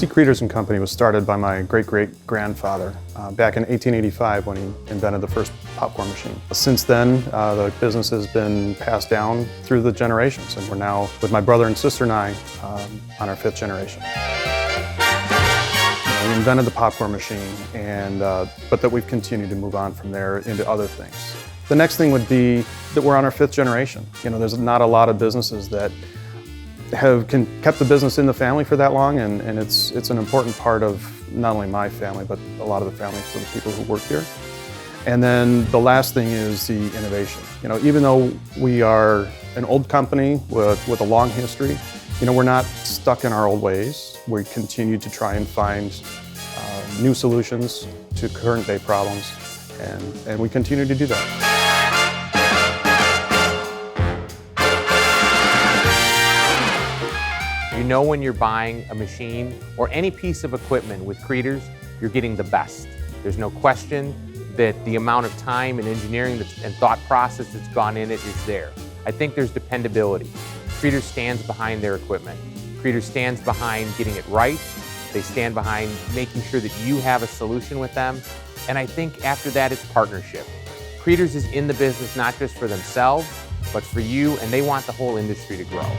Cretors and Company was started by my great-great-grandfather back in 1885 when he invented the first popcorn machine. Since then, the business has been passed down through the generations, and we're now, with my brother and sister and I, on our 5th generation. We invented the popcorn machine, but that we've continued to move on from there into other things. The next thing would be that we're on our 5th generation. There's not a lot of businesses that have kept the business in the family for that long, and it's an important part of not only my family, but a lot of the families for the people who work here. And then the last thing is the innovation. Even though we are an old company with a long history, we're not stuck in our old ways. We continue to try and find new solutions to current day problems, and we continue to do that. When you're buying a machine or any piece of equipment with Cretors, you're getting the best. There's no question that the amount of time and engineering and thought process that's gone in it is there. I think there's dependability. Cretors stands behind their equipment. Cretors stands behind getting it right. They stand behind making sure that you have a solution with them. And I think after that, it's partnership. Cretors is in the business not just for themselves, but for you, and they want the whole industry to grow.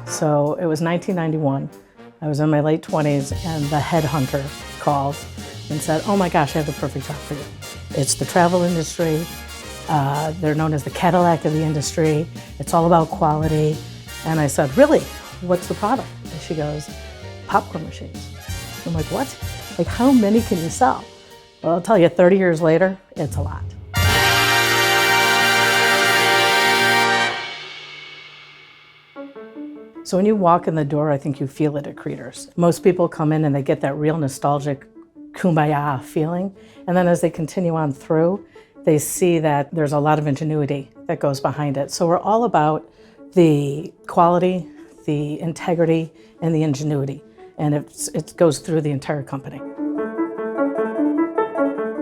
So it was 1991. I was in my late 20s, and the headhunter called and said, "Oh my gosh, I have the perfect job for you. It's the travel industry. They're known as the Cadillac of the industry. It's all about quality." And I said, "Really? What's the product?" And she goes, "Popcorn machines." I'm like, "What? Like, how many can you sell?" Well, I'll tell you, 30 years later, it's a lot. So when you walk in the door, I think you feel it at Cretors. Most people come in and they get that real nostalgic kumbaya feeling. And then as they continue on through, they see that there's a lot of ingenuity that goes behind it. So we're all about the quality, the integrity, and the ingenuity. And it goes through the entire company.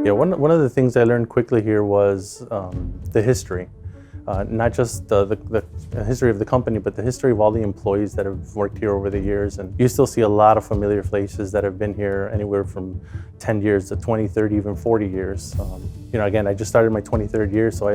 Yeah, one of the things I learned quickly here was the history. Not just the history of the company, but the history of all the employees that have worked here over the years. And you still see a lot of familiar faces that have been here anywhere from 10 years to 20, 30, even 40 years. Again, I just started my 23rd year, so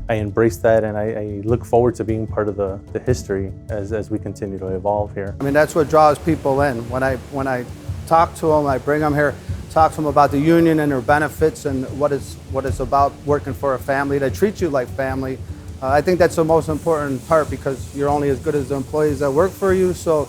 I embrace that, and I look forward to being part of the history as we continue to evolve here. I mean, that's what draws people in. When I talk to them, I bring them here, talk to them about the union and their benefits and what it's about working for a family. They treat you like family. I think that's the most important part, because you're only as good as the employees that work for you. So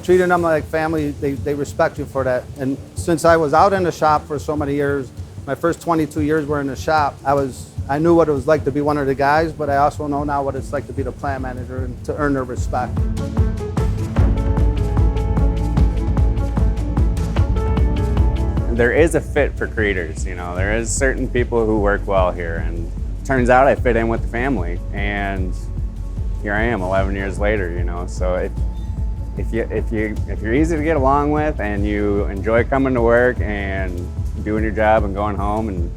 treating them like family, they respect you for that. And since I was out in the shop for so many years, my first 22 years were in the shop, I knew what it was like to be one of the guys, but I also know now what it's like to be the plant manager and to earn their respect. There is a fit for Cretors, there is certain people who work well here, and it turns out I fit in with the family, and here I am 11 years later, so if you're easy to get along with and you enjoy coming to work and doing your job and going home and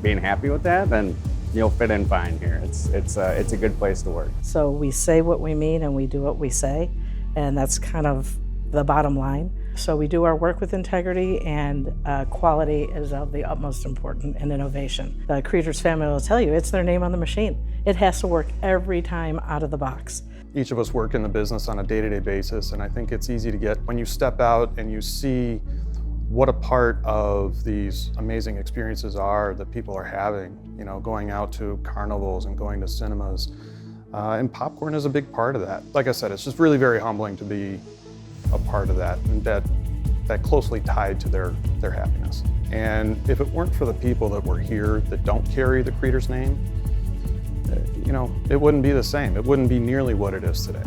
being happy with that, then you'll fit in fine here. It's a good place to work. So we say what we mean and we do what we say, and that's kind of the bottom line. So we do our work with integrity, and quality is of the utmost importance, and innovation. The Cretors family will tell you it's their name on the machine. It has to work every time out of the box. Each of us work in the business on a day-to-day basis, and I think it's easy to get when you step out and you see what a part of these amazing experiences are that people are having, going out to carnivals and going to cinemas. And popcorn is a big part of that. Like I said, it's just really very humbling to be a part of that, and that closely tied to their happiness. And if it weren't for the people that were here that don't carry the Cretors name, it wouldn't be the same. It wouldn't be nearly what it is today.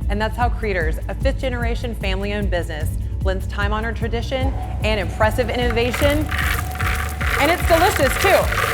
And that's how Cretors, a 5th generation family-owned business, blends time-honored tradition and impressive innovation. And it's delicious too.